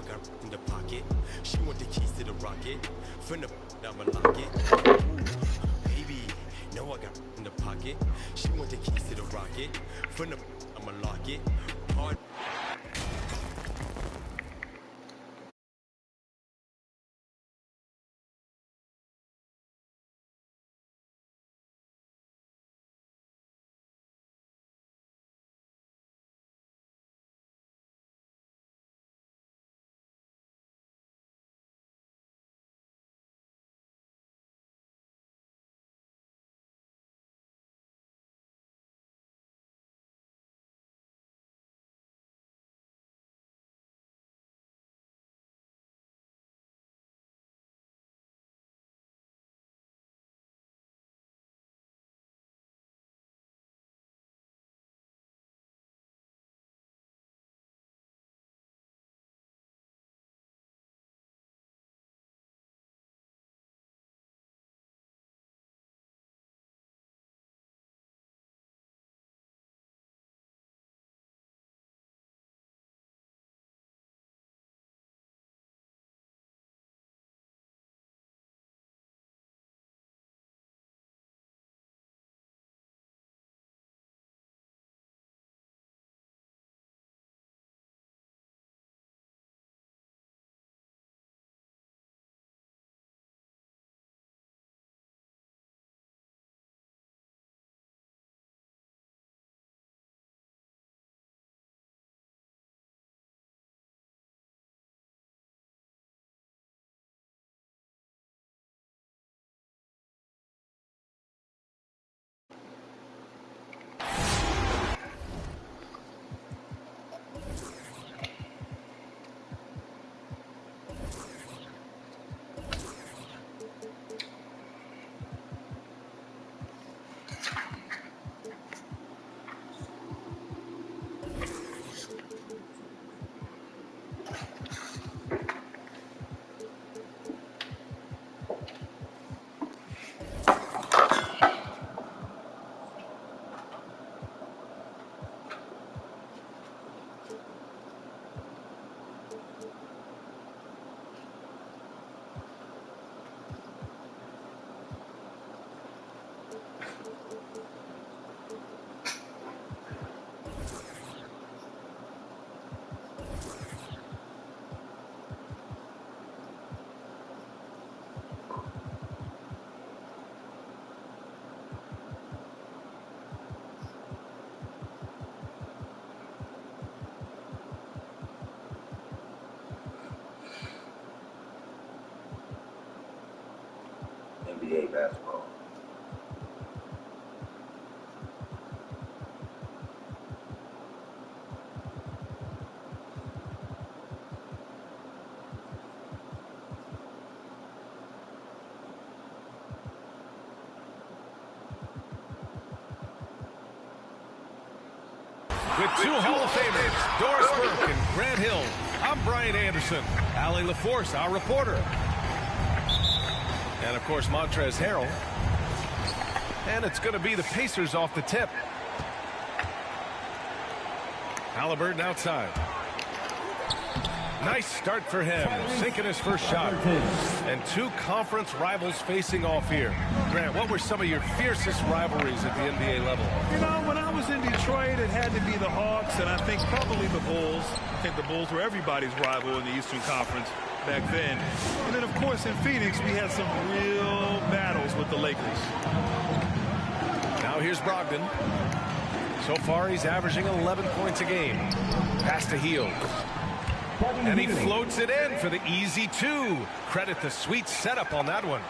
I got in the pocket. She want the keys to the rocket. Finna I'ma lock it. Ooh, baby, know I got in the pocket. She want the keys to the rocket. Finna I'ma lock it. Hard. NBA basketball. With two Hall of Famers, Doris Burke and Grant Hill, I'm Brian Anderson. Allie LaForce, our reporter. And, of course, Montrezl Harrell. And it's going to be the Pacers off the tip. Halliburton outside. Nice start for him, sinking his first shot. And two conference rivals facing off here. Grant, what were some of your fiercest rivalries at the NBA level? You know, when I was in Detroit, it had to be the Hawks, and I think probably the Bulls. I think the Bulls were everybody's rival in the Eastern Conference back then. And then, of course, in Phoenix, we had some real battles with the Lakers. Now here's Brogdon. So far, he's averaging 11 points a game. Pass to Hield. And he floats it in for the easy two. Credit the sweet setup on that one.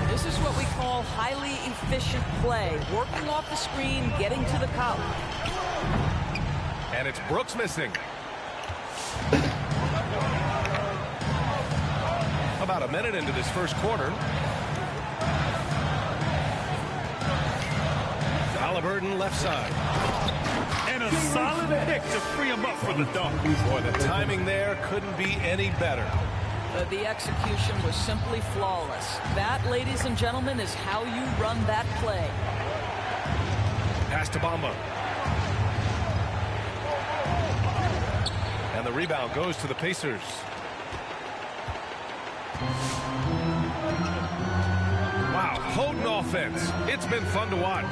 This is what we call highly efficient play. Working off the screen, getting to the cup. And it's Brooks missing. about a minute into this first quarter. Halliburton left side. And a solid pick to free him up for the dunk. Boy, the timing there couldn't be any better. The execution was simply flawless. That, ladies and gentlemen, is how you run that play. Pass to Bamba. And the rebound goes to the Pacers. Wow, potent offense. It's been fun to watch.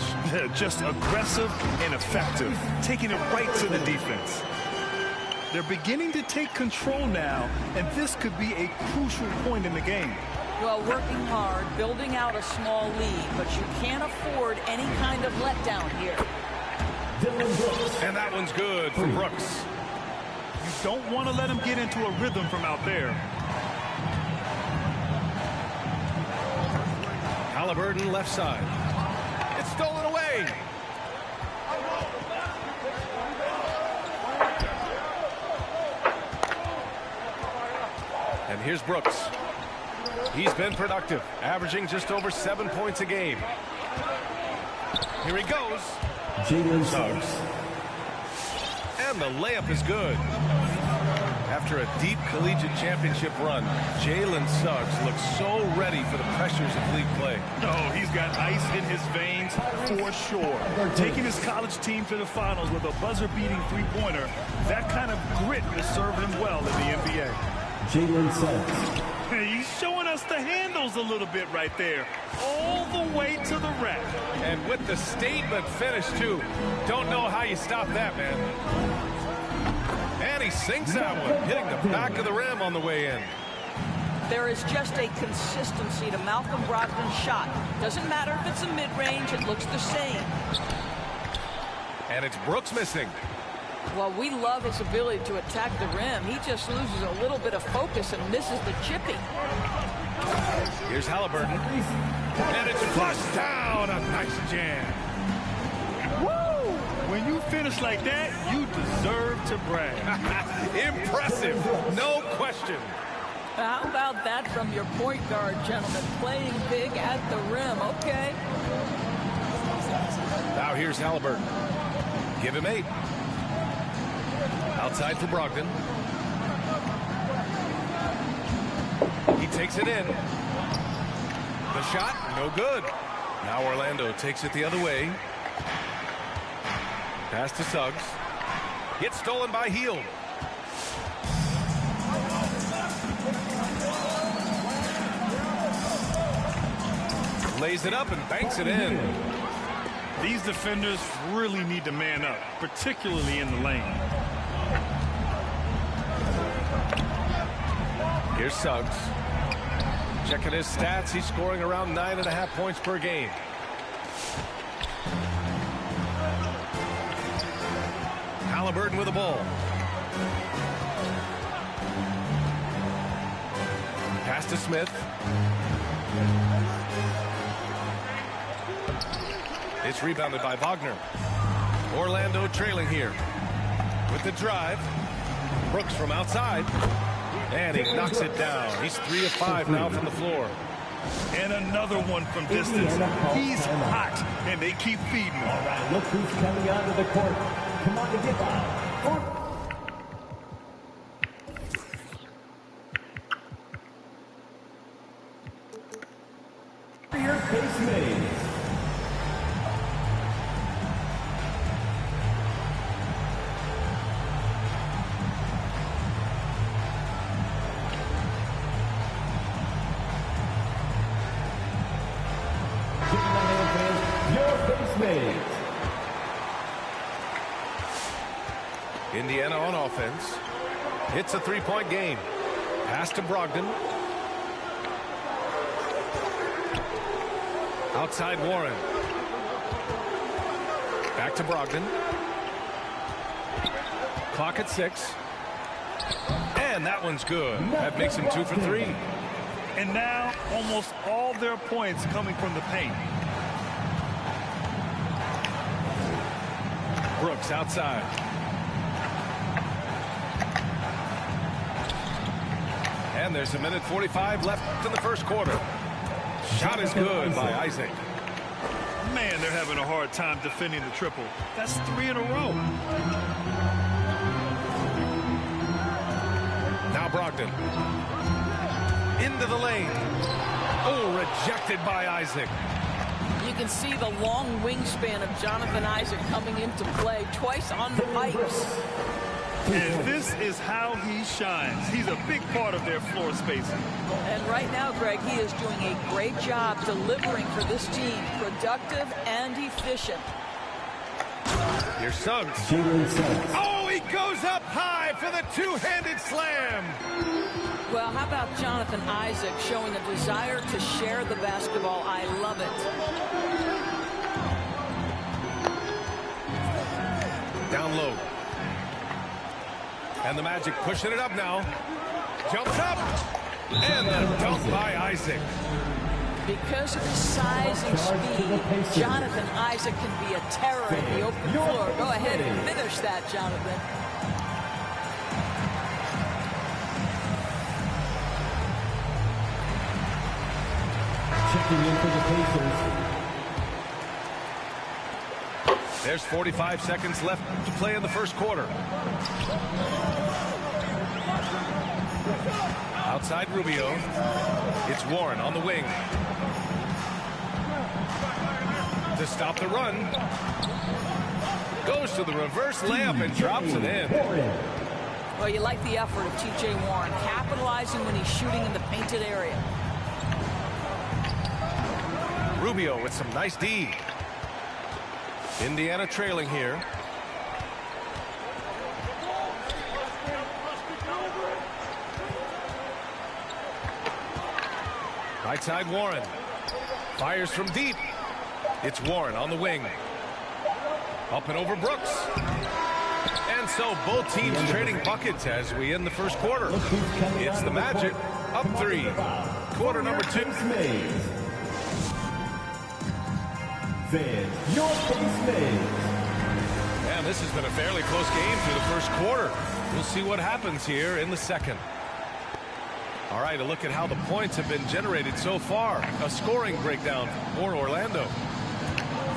Just aggressive and effective, taking it right to the defense. They're beginning to take control now, and this could be a crucial point in the game. Well, working hard, building out a small lead, but you can't afford any kind of letdown here. And that one's good for Brooks. You don't want to let him get into a rhythm from out there. Halliburton left side. It's stolen away. And here's Brooks. He's been productive, averaging just over 7 points a game. Here he goes. Jalen Suggs. And the layup is good. After a deep collegiate championship run, Jalen Suggs looks so ready for the pressures of league play. Oh, he's got ice in his veins for sure. Taking his college team to the finals with a buzzer-beating three-pointer, that kind of grit will serve him well in the NBA. Jalen Suggs. He's showing us the handles a little bit right there, all the way to the rack. And with the statement finish, too. Don't know how you stop that, man. And he sinks that one, hitting the back of the rim on the way in. There is just a consistency to Malcolm Brogdon's shot. Doesn't matter if it's a mid-range, it looks the same. And it's Brooks missing. Well, we love his ability to attack the rim. He just loses a little bit of focus and misses the chippy. Here's Halliburton. And it's flushed down. A nice jam. Woo! When you finish like that, you deserve to brag. Impressive. No question. How about that from your point guard, gentlemen? Playing big at the rim. Okay. Now here's Halliburton. Give him 8. Outside for Brogdon. He takes it in. The shot, no good. Now Orlando takes it the other way. Pass to Suggs. Gets stolen by Hield. Lays it up and banks it in. These defenders really need to man up, particularly in the lane. Here's Suggs. Checking his stats, he's scoring around 9.5 points per game. Halliburton with the ball. Pass to Smith. It's rebounded by Wagner. Orlando trailing here. With the drive. Brooks from outside. And he knocks it down. He's 3 of 5 now from the floor. And another one from distance. He's hot, and they keep feeding him. All right, look who's coming onto the court. Come on to get out. Your base made. Indiana on offense. It's a 3-point game. Pass to Brogdon. Outside Warren. Back to Brogdon. Clock at 6. And that one's good. That makes him 2 for 3. And now almost all their points coming from the paint. Brooks outside. And there's a minute 45 left in the first quarter. Shot is good by Isaac. Man, they're having a hard time defending the triple. That's 3 in a row. Now Brogdon. Into the lane. Oh, rejected by Isaac. You can see the long wingspan of Jonathan Isaac coming into play twice on the pipes. And this is how he shines. He's a big part of their floor spacing. And right now, Greg, he is doing a great job delivering for this team. Productive and efficient. Here's Suggs. Oh, he goes up high for the two-handed slam. Well, how about Jonathan Isaac showing a desire to share the basketball? I love it. Down low. And the Magic pushing it up now. Jumps up. And the dunk by Isaac. Because of his size and speed, Jonathan Isaac can be a terror in the open floor. Go ahead and finish that, Jonathan. Checking in for the Pacers. There's 45 seconds left to play in the first quarter. Outside Rubio. It's Warren on the wing. To stop the run. Goes to the reverse layup and drops it in. Well, you like the effort of T.J. Warren, capitalizing when he's shooting in the painted area. Rubio with some nice D. Indiana trailing here. Right side Warren. Fires from deep. It's Warren on the wing. Up and over Brooks. And so both teams trading buckets as we end the first quarter. It's the Magic up 3. Quarter number 2. And this has been a fairly close game through the first quarter. We'll see what happens here in the second. All right, a look at how the points have been generated so far. A scoring breakdown for Orlando.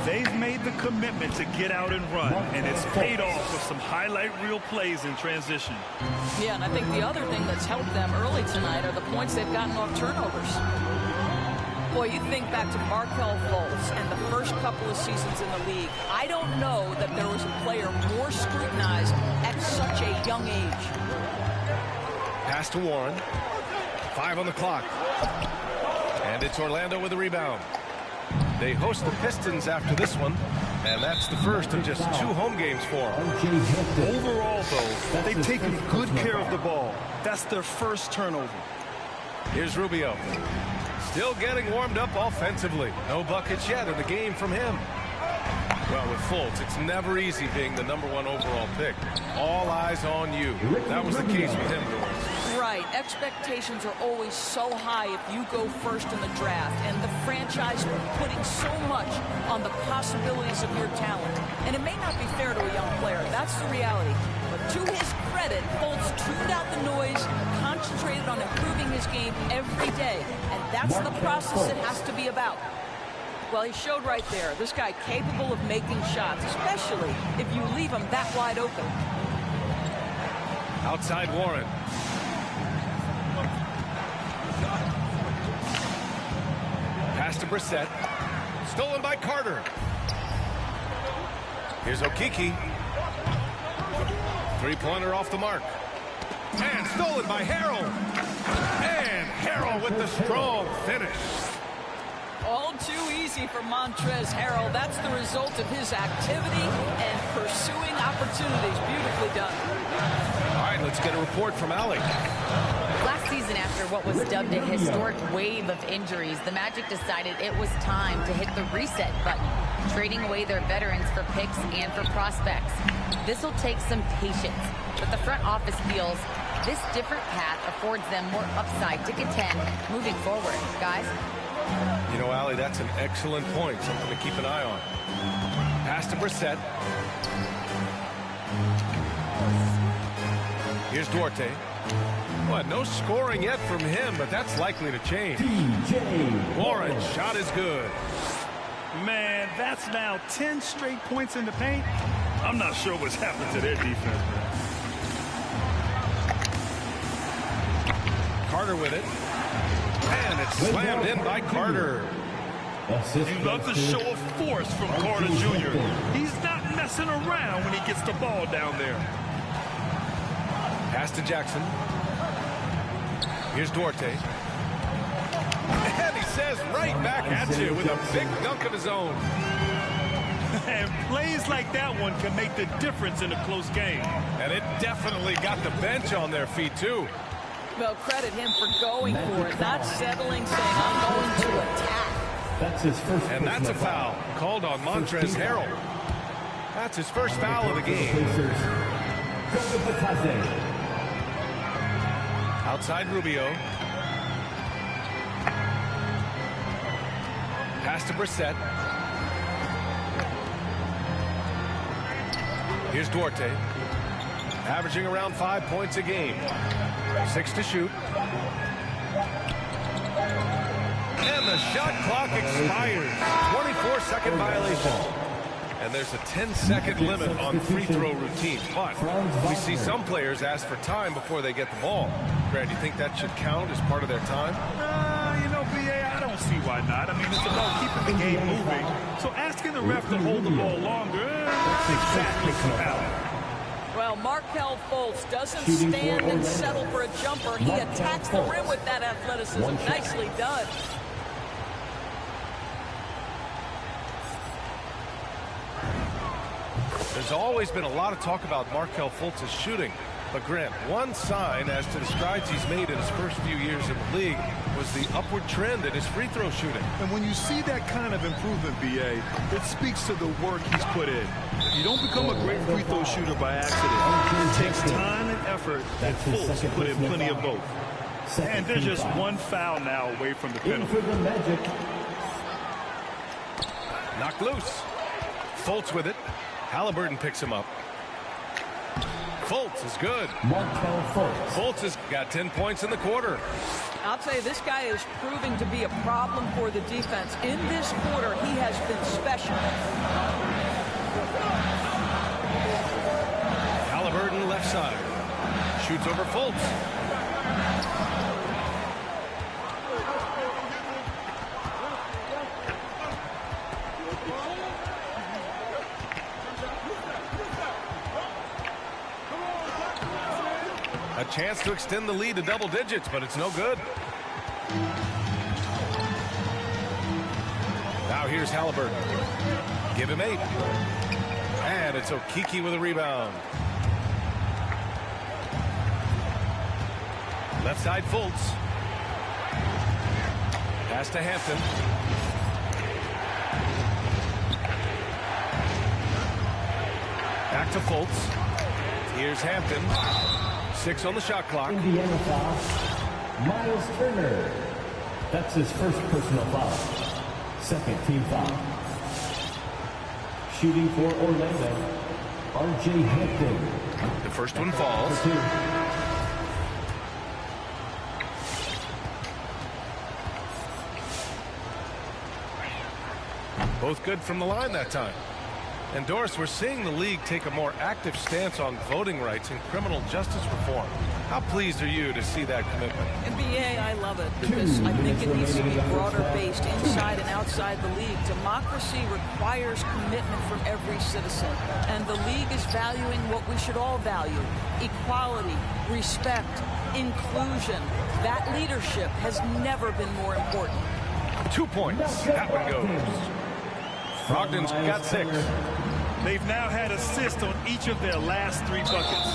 They've made the commitment to get out and run, and it's paid off with some highlight reel plays in transition. Yeah, and I think the other thing that's helped them early tonight are the points they've gotten off turnovers. Boy, you think back to Markelle Fultz and the first couple of seasons in the league. I don't know that there was a player more scrutinized at such a young age. Pass to Warren. 5 on the clock. And it's Orlando with the rebound. They host the Pistons after this one, and that's the first of just 2 home games for them. Overall, though, they've taken good care of the ball. That's their first turnover. Here's Rubio. Still getting warmed up offensively. No buckets yet in the game from him. Well, with Fultz, it's never easy being the #1 overall pick. All eyes on you. That was the case with him, boys. Right. Expectations are always so high if you go first in the draft, and the franchise putting so much on the possibilities of your talent. And it may not be fair to a young player. That's the reality. But to his credit, Fultz tuned out the noise, concentrated on improving his game every day. And that's the process it has to be about. Well, he showed right there. This guy capable of making shots, especially if you leave him that wide open. Outside Warren. Pass to Brissett. Stolen by Carter. Here's Okeke. Three-pointer off the mark. And stolen by Harrell. And Harrell with the strong finish. All too easy for Montrezl Harrell. That's the result of his activity and pursuing opportunities. Beautifully done. All right, let's get a report from Allie. Last season, after what was dubbed a historic wave of injuries, the Magic decided it was time to hit the reset button, trading away their veterans for picks and for prospects. This will take some patience, but the front office feels this different path affords them more upside to contend moving forward. Guys? You know, Allie, that's an excellent point. Something to keep an eye on. Pass to Brissett. Here's Duarte. Well, no scoring yet from him, but that's likely to change. Warren's shot is good. Man, that's now 10 straight points in the paint. I'm not sure what's happened to their defense, man. Carter with it. And it's slammed in by Carter. You love the show of force from Carter Jr. He's not messing around when he gets the ball down there. Pass to Jackson. Here's Duarte. And he says right back at you with a big dunk of his own. And plays like that one can make the difference in a close game. And it definitely got the bench on their feet, too. Well, credit him for going for it, not settling, saying, I'm going to attack. That's his first. And that's a foul called on Montrezl Harrell. That's his first foul of the game. Outside Rubio. Pass to Brissett. Here's Duarte. Averaging around 5 points a game. 6 to shoot. And the shot clock expires. 24-second violation. And there's a 10-second limit on free throw routines. But we see some players ask for time before they get the ball. Grant, do you think that should count as part of their time? You know, B.A., I don't see why not. I mean, it's about keeping the game moving. So asking the ref to hold the ball longer, exactly compelling. Well, Markelle Fultz doesn't stand and settle for a jumper. He attacks the rim with that athleticism. Nicely done. There's always been a lot of talk about Markelle Fultz's shooting. But Grant, one sign as to the strides he's made in his first few years in the league was the upward trend in his free throw shooting. And when you see that kind of improvement, B.A., it speaks to the work he's put in. You don't become a great free throw shooter by accident. It takes time and effort, and Fultz put in plenty of both. And they're just one foul now away from the penalty. Knocked loose. Fultz with it. Halliburton picks him up. Fultz is good. Fultz has got 10 points in the quarter. I'll tell you, this guy is proving to be a problem for the defense. In this quarter, he has been special. Halliburton left side. Shoots over Fultz. A chance to extend the lead to double digits, but it's no good. Now here's Halliburton. Give him 8. And it's Okeke with a rebound. Left side Fultz. Pass to Hampton. Back to Fultz. Here's Hampton. 6 on the shot clock. Indiana foul. Miles Turner. That's his first personal foul. Second team foul. Shooting for Orlando, R.J. Hampton. The first one falls. Both good from the line that time. And Doris, we're seeing the league take a more active stance on voting rights and criminal justice reform. How pleased are you to see that commitment? NBA, I love it because I think it needs to be broader based inside and outside the league. Democracy requires commitment from every citizen. And the league is valuing what we should all value. Equality, respect, inclusion. That leadership has never been more important. 2 points. That one goes. Brogdon's got 6. They've now had assists on each of their last 3 buckets.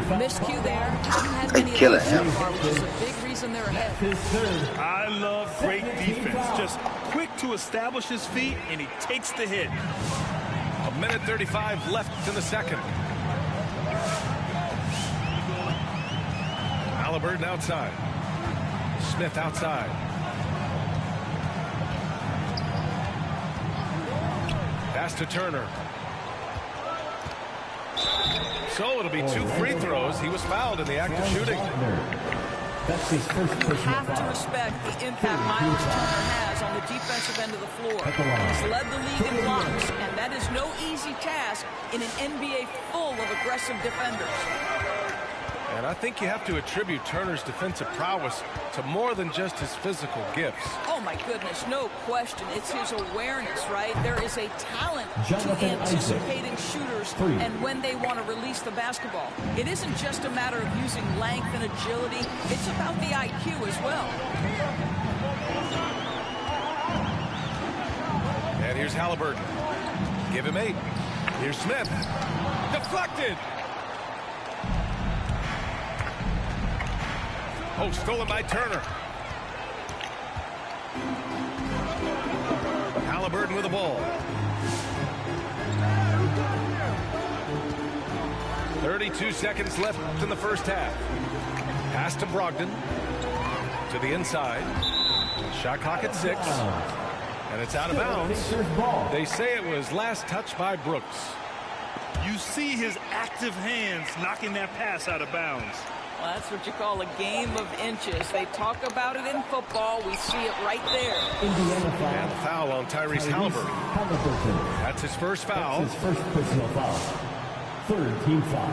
Miscue there. Haven't had many of those so far, which is a big reason they're ahead. I love great defense. Just quick to establish his feet, and he takes the hit. 1:35 left in the second. Halliburton outside. Smith outside. Pass to Turner. So it'll be 2 free throws. He was fouled in the act of shooting. That's his first personal Have to foul. respect the impact Miles Turner has on the defensive end of the floor. He's led the league in blocks, and that is no easy task in an NBA full of aggressive defenders. And I think you have to attribute Turner's defensive prowess to more than just his physical gifts. Oh my goodness, no question. It's his awareness, right? There is a talent to Jonathan anticipating shooters and when they want to release the basketball. It isn't just a matter of using length and agility. It's about the IQ as well. And here's Halliburton. Give him 8. Here's Smith. Deflected. Oh, stolen by Turner. Halliburton with the ball. 32 seconds left in the first half. Pass to Brogdon. To the inside. Shot clock at 6. And it's out of bounds. They say it was last touched by Brooks. You see his active hands knocking that pass out of bounds. Well, that's what you call a game of inches. They talk about it in football. We see it right there. And the foul on Tyrese Halliburton. That's his first foul. That's his first personal foul. Third team foul.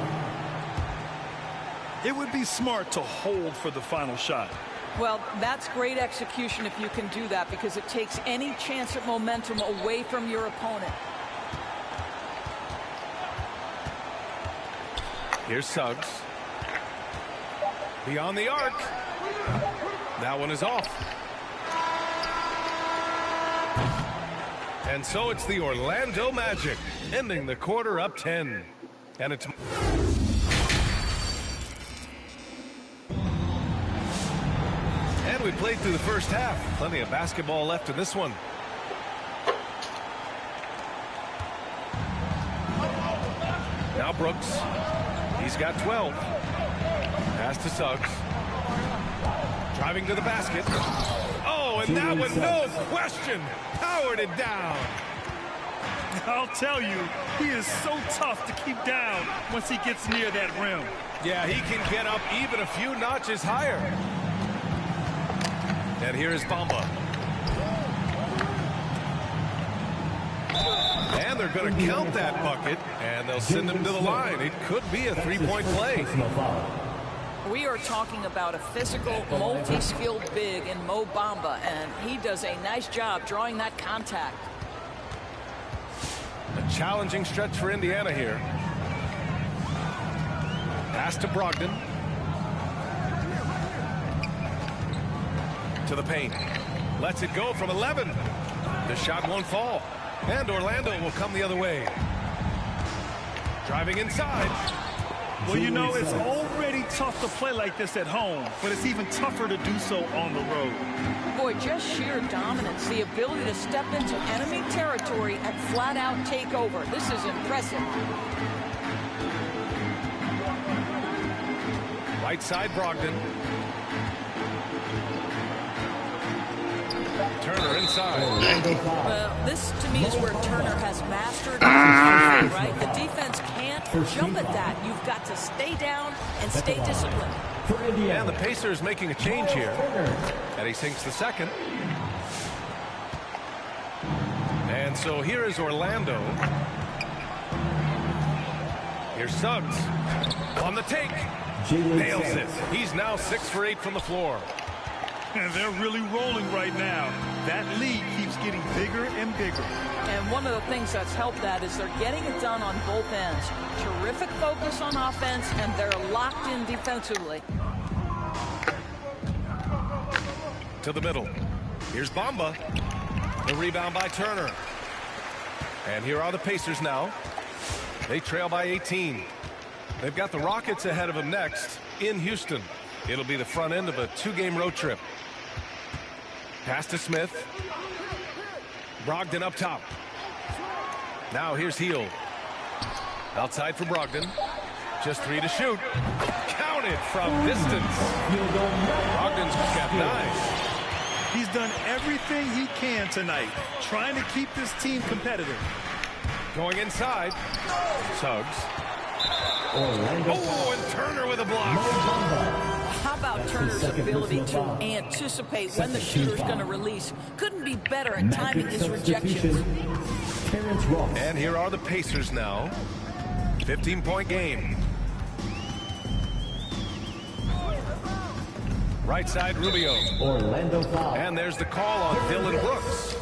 It would be smart to hold for the final shot. Well, that's great execution if you can do that, because it takes any chance at momentum away from your opponent. Here's Suggs. Beyond the arc. That one is off. And so it's the Orlando Magic ending the quarter up 10. And it's... And we played through the first half. Plenty of basketball left in this one. Now Brooks. He's got 12. Pass to Suggs. Driving to the basket. Oh, and that one, no question, powered it down. I'll tell you, he is so tough to keep down once he gets near that rim. Yeah, he can get up even a few notches higher. And here is Bamba. And they're going to count that bucket, and they'll send him to the line. It could be a three-point play. We are talking about a physical, multi-skilled big in Mo Bamba, and he does a nice job drawing that contact. A challenging stretch for Indiana here. Pass to Brogdon. To the paint. Lets it go from 11. The shot won't fall. And Orlando will come the other way. Driving inside. Well, you know, it's already tough to play like this at home, but it's even tougher to do so on the road. Boy, just sheer dominance, the ability to step into enemy territory and flat-out take over. This is impressive. Right side, Brogdon. Turner inside. Well, this to me is where Turner has mastered his right? The defense can't jump at that. You've got to stay down and stay disciplined. And the Pacers making a change here. And he sinks the second. And so here is Orlando. Here's Suggs. On the take. Nails it. He's now 6 for 8 from the floor. And they're really rolling right now. That lead keeps getting bigger and bigger. And one of the things that's helped that is they're getting it done on both ends. Terrific focus on offense, and they're locked in defensively. To the middle. Here's Bamba. The rebound by Turner. And here are the Pacers now. They trail by 18. They've got the Rockets ahead of them next in Houston. It'll be the front end of a 2-game road trip. Pass to Smith. Brogdon up top. Now here's Hield. Outside for Brogdon. Just 3 to shoot. Counted from distance. Brogdon's got 9. He's done everything he can tonight, trying to keep this team competitive. Going inside. Suggs. Orlando Oh, and Turner with a block. How about Turner's ability to anticipate when the shooter's going to release? Couldn't be better at timing his rejections. Terrence Ross. And here are the Pacers now. 15-point game. Right side, Rubio. Orlando foul. And there's the call on Dillon Brooks.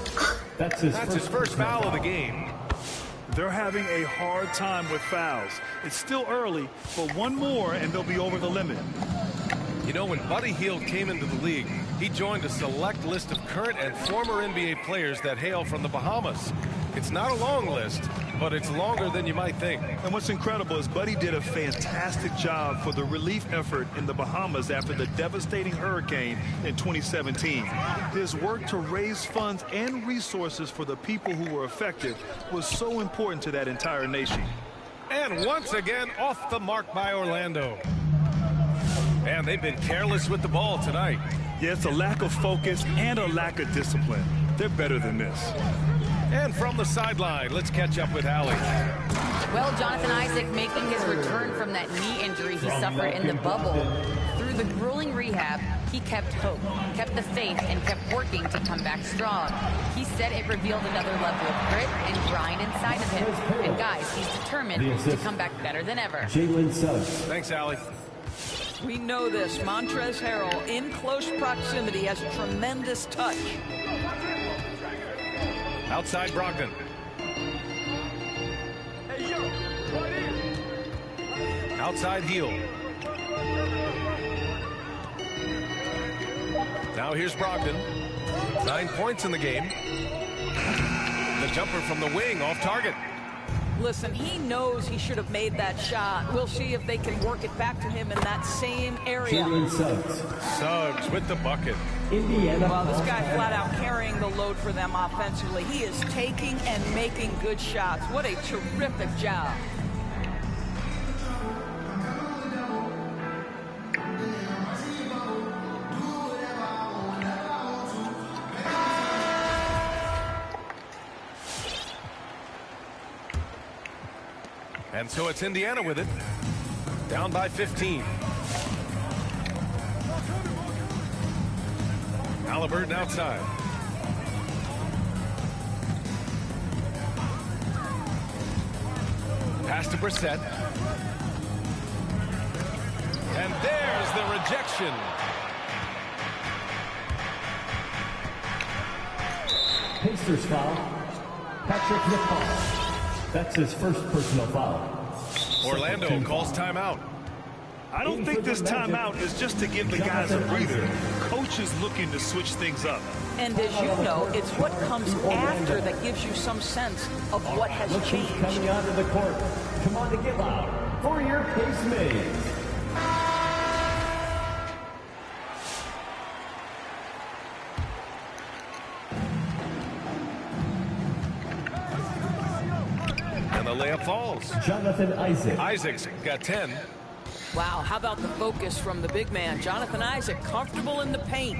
That's his first foul of the game. They're having a hard time with fouls. It's still early, but one more and they'll be over the limit. You know, when Buddy Hield came into the league, he joined a select list of current and former NBA players that hail from the Bahamas. It's not a long list, but it's longer than you might think. And what's incredible is Buddy did a fantastic job for the relief effort in the Bahamas after the devastating hurricane in 2017. His work to raise funds and resources for the people who were affected was so important to that entire nation. And once again, off the mark by Orlando. And they've been careless with the ball tonight. Yeah, it's a lack of focus and a lack of discipline. They're better than this. And from the sideline, let's catch up with Allie. Well, Jonathan Isaac making his return from that knee injury he suffered in the bubble. Through the grueling rehab, he kept hope, kept the faith, and kept working to come back strong. He said it revealed another level of grit and grind inside of him. And guys, he's determined to come back better than ever. Jalen Suggs. Thanks, Allie. We know this. Montrezl Harrell in close proximity has tremendous touch. Outside Brogdon. Outside Hield. Now here's Brogdon. 9 points in the game. The jumper from the wing off target. Listen, he knows he should have made that shot. We'll see if they can work it back to him in that same area. Jalen Suggs. Suggs with the bucket. Indiana. Well, this guy flat out carrying the load for them offensively. He is taking and making good shots. What a terrific job. And so it's Indiana with it. Down by 15. Halliburton outside. Pass to Brissett. And there's the rejection. Pacers foul. Patrick McCaw. That's his first personal foul. Orlando calls timeout. I don't think this timeout is just to give the guys a breather. Coach is looking to switch things up. And as you know, it's what comes after that gives you some sense of what has Look who's changed. coming onto the court. Come on to get loud for your Pace Maze. And the layup falls. Jonathan Isaac. Isaac's got 10. Wow, how about the focus from the big man? Jonathan Isaac, comfortable in the paint.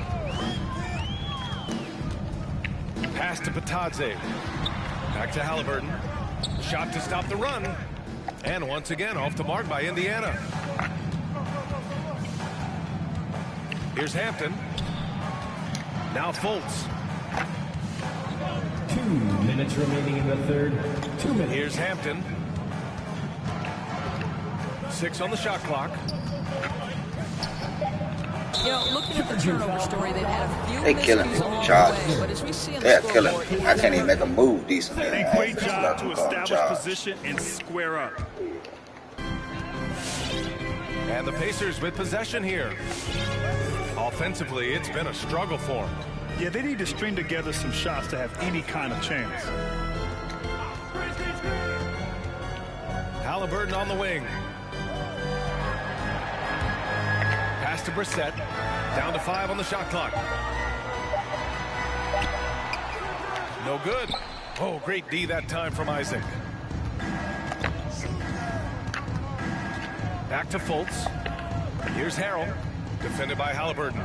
Pass to Patadze. Back to Halliburton. Shot to stop the run. And once again, off the mark by Indiana. Here's Hampton. Now Fultz. 2 minutes remaining in the third. 2 minutes. Here's Hampton. 6 on the shot clock. You know, looking at the turnover story, they've had a few They killing miscues along the Chargers. way, but as we see in the They're killing scoreboard, me. I can't even make a move decently. A great job to establish position and square up. And the Pacers with possession here. Offensively, it's been a struggle for them. Yeah, they need to string together some shots to have any kind of chance. Halliburton on the wing. Pass to Brissett. Down to 5 on the shot clock. No good. Oh, great D that time from Isaac. Back to Fultz. Here's Harrell. Defended by Halliburton.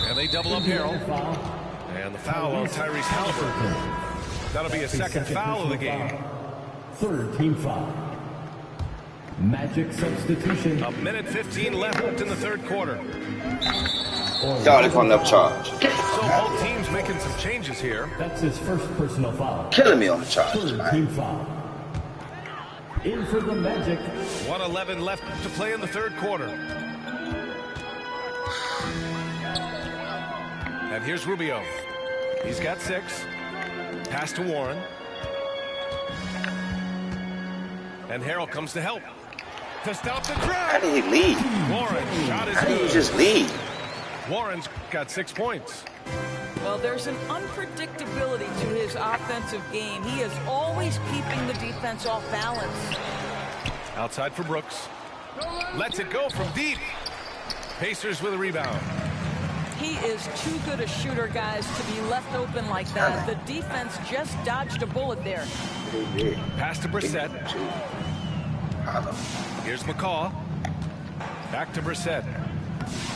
And they double up Harrell. And the foul on Tyrese Halliburton. That'll be a second foul of the game. Third team foul. Magic substitution. A minute 15 left in the third quarter. Y'all, they calling up charge. So both teams making some changes here. That's his first personal foul. Killing me on the charge, Third man. team foul. In for the Magic. 1:11 left to play in the third quarter. And here's Rubio. He's got 6. Pass to Warren. And Harrell comes to help. To stop the How drive. did he leave? Warren, shot is How did he good. just leave? Warren's got 6 points. Well, there's an unpredictability to his offensive game. He is always keeping the defense off balance. Outside for Brooks. Lets it go from deep. Pacers with a rebound. He is too good a shooter, guys, to be left open like that. The defense just dodged a bullet there. Pass to Brissett. Here's McCaw. Back to Brissett.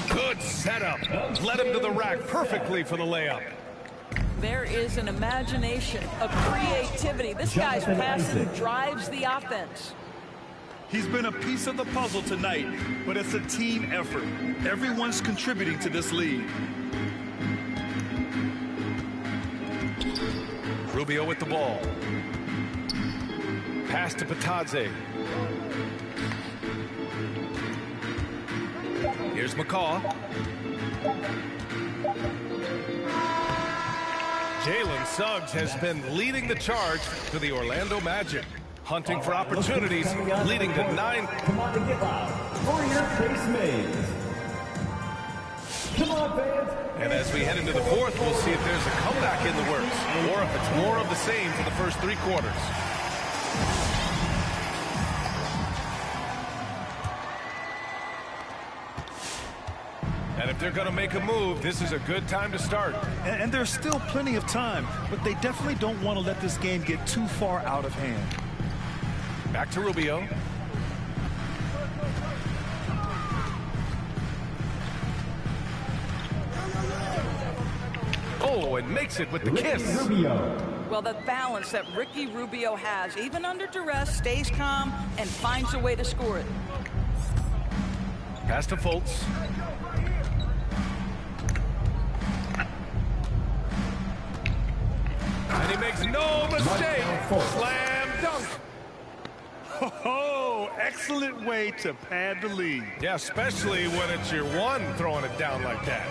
Good setup. Led him to the rack perfectly for the layup. There is an imagination, a creativity. This guy's passing drives the offense. He's been a piece of the puzzle tonight, but it's a team effort. Everyone's contributing to this lead. Rubio with the ball. Pass to Patadze. Here's McCaw. Jalen Suggs has been leading the charge for the Orlando Magic. Hunting for opportunities, leading to 9. Come on, to get loud. For your face maze. Come on, fans. And as we head into the fourth, we'll see if there's a comeback in the works, or if it's more of the same for the first 3 quarters. And if they're going to make a move, this is a good time to start. And there's still plenty of time, but they definitely don't want to let this game get too far out of hand. Back to Rubio. Oh, and makes it with the kiss. Rubio. Well, the balance that Ricky Rubio has, even under duress, stays calm and finds a way to score it. Pass to Fultz. And he makes no mistake. Slam dunk. Oh, excellent way to pad the lead. Yeah, especially when it's your one throwing it down like that.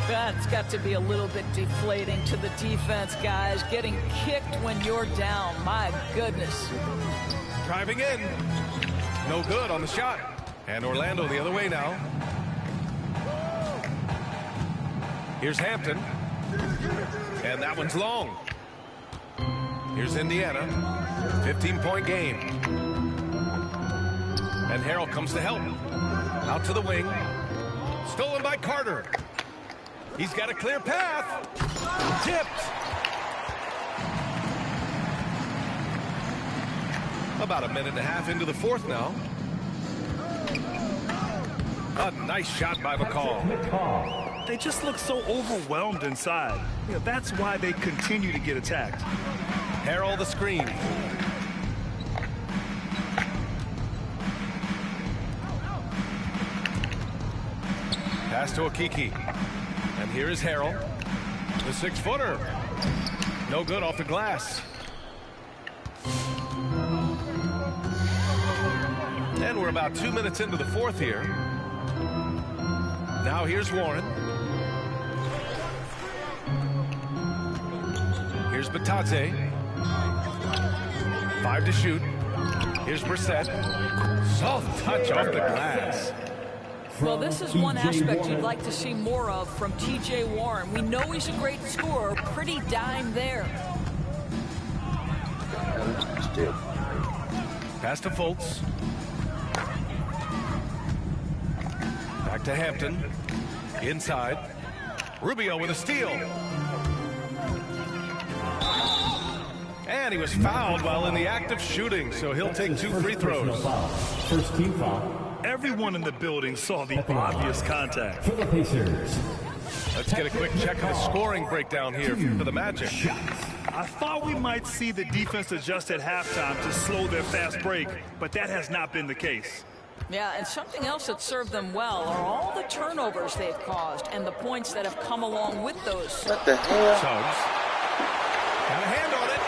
That's got to be a little bit deflating to the defense, guys. Getting kicked when you're down. My goodness. Driving in. No good on the shot. And Orlando the other way now. Here's Hampton. And that one's long. Here's Indiana. 15-point game. And Harrell comes to help. Out to the wing. Stolen by Carter. He's got a clear path. Tipped. About a minute and a half into the fourth now. A nice shot by McCaw. They just look so overwhelmed inside. You know, that's why they continue to get attacked. Harrell the screen. Pass to Okiki. And here is Harrell. The 6-footer. No good off the glass. And we're about 2 minutes into the fourth here. Now here's Warren. Here's Batadze. 5 to shoot. Here's Brissett. Soft touch off the glass. Well, this is one aspect you'd like to see more of from T.J. Warren. We know he's a great scorer. Pretty dime there. Pass to Fultz. Back to Hampton. Inside. Rubio with a steal. And he was fouled while in the act of shooting, so he'll take 2 free throws. First team foul. Everyone in the building saw the obvious contact. For the Pacers. Let's get a quick check of the scoring breakdown here for the Magic. I thought we might see the defense adjust at halftime to slow their fast break, but that has not been the case. Yeah, and something else that served them well are all the turnovers they've caused and the points that have come along with those. What the hell? Suggs. Got a hand on it.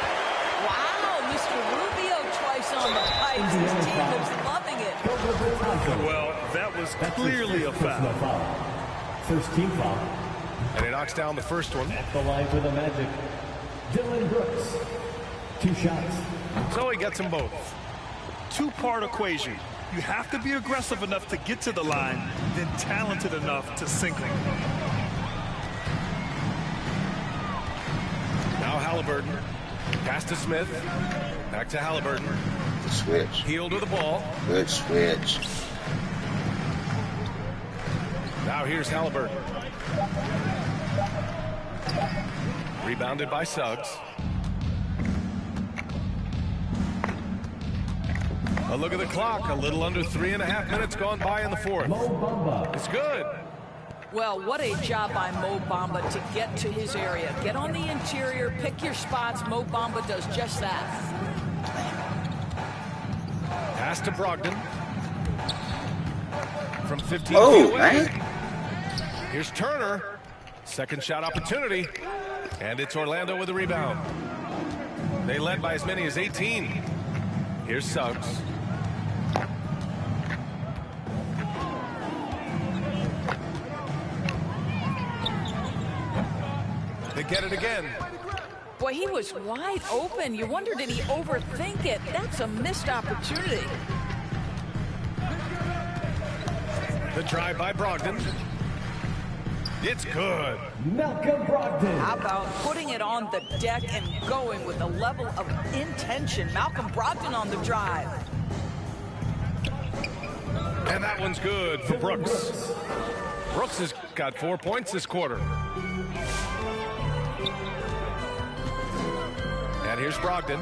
Wow, Mr. Rubio twice on the pipes. His team is loving it. Well, that was clearly a foul. First team foul. And he knocks down the first one. The line for the Magic. Dylan Brooks. 2 shots. So he gets them both. Two-part equation. You have to be aggressive enough to get to the line, then talented enough to sink them. Now Halliburton. Pass to Smith. Back to Halliburton. The switch. Heel to the ball. Good switch. Now here's Halliburton. Rebounded by Suggs. A look at the clock. A little under 3.5 minutes gone by in the fourth. It's good. Well, what a job by Mo Bamba to get to his area. Get on the interior, pick your spots. Mo Bamba does just that. Pass to Brogdon. From 15 feet Oh, away. man. Here's Turner. Second shot opportunity. And it's Orlando with the rebound. They led by as many as 18. Here's Suggs. They get it again. Boy, he was wide open. You wonder, did he overthink it? That's a missed opportunity. The drive by Brogdon. It's good. Malcolm Brogdon. How about putting it on the deck and going with a level of intention? Malcolm Brogdon on the drive. And that one's good for Brooks. Brooks has got 4 points this quarter. And here's Brogdon.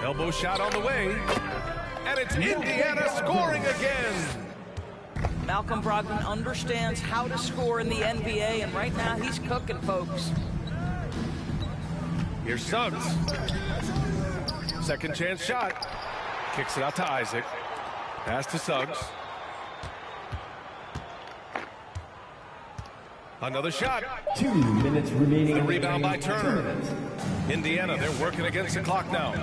Elbow shot on the way. And it's Indiana scoring again. Malcolm Brogdon understands how to score in the NBA, and right now he's cooking, folks. Here's Suggs. Second chance shot. Kicks it out to Isaac. Pass to Suggs. Another shot. 2 minutes remaining. The rebound by Turner. Indiana, they're working against the clock now.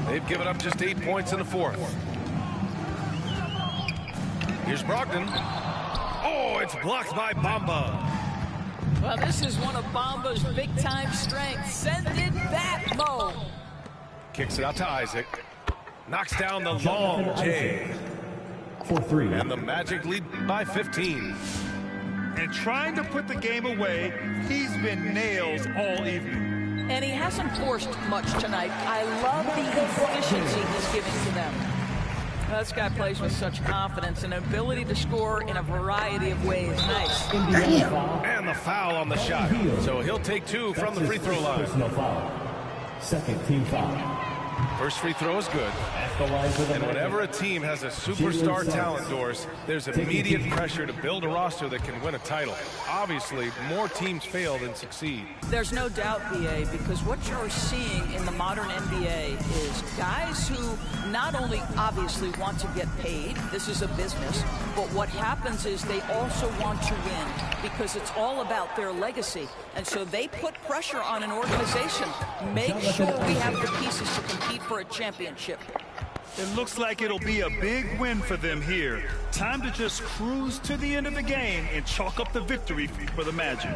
They've given up just 8 points in the fourth. Here's Brogdon. Oh, it's blocked by Bamba. Well, this is one of Bamba's big-time strengths. Send it back, Mo. Kicks it out to Isaac. Knocks down the long J. For 3. And the Magic lead by 15. And trying to put the game away, he's been nails all evening. And he hasn't forced much tonight. I love the efficiency he's giving to them. This guy plays with such confidence and ability to score in a variety of ways. Nice. And the foul on the shot. So he'll take 2 from the free throw line. Personal foul. Second team foul. First free throw is good. At the line for the And whenever a team has a superstar talent, Doris, there's immediate pressure to build a roster that can win a title. Obviously, more teams fail than succeed. There's no doubt, BA, because what you're seeing in the modern NBA is guys who not only obviously want to get paid, this is a business, but what happens is they also want to win because it's all about their legacy. And so they put pressure on an organization. Make sure we have the pieces to compete for a championship. It looks like it'll be a big win for them here. Time to just cruise to the end of the game and chalk up the victory for the Magic.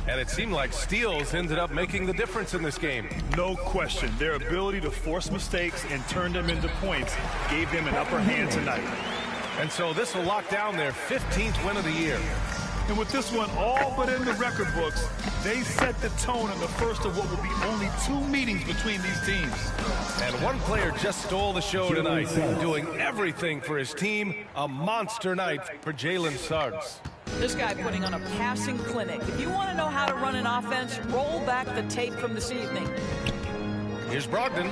And it seemed like steals ended up making the difference in this game. No question. Their ability to force mistakes and turn them into points gave them an upper hand tonight. And so this will lock down their 15th win of the year. And with this one all but in the record books, they set the tone in the first of what will be only 2 meetings between these teams. And one player just stole the show tonight, doing everything for his team. A monster night for Jalen Suggs. This guy putting on a passing clinic. If you want to know how to run an offense, roll back the tape from this evening. Here's Brogdon.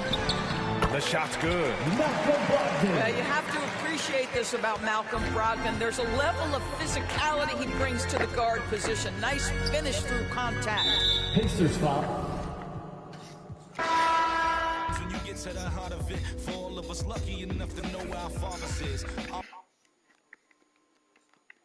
The shot's good. You have to appreciate this about Malcolm Brogdon. There's a level of physicality he brings to the guard position. Nice finish through contact. Pacers foul. When you get to the heart of it, for all of us lucky enough to know our Father says.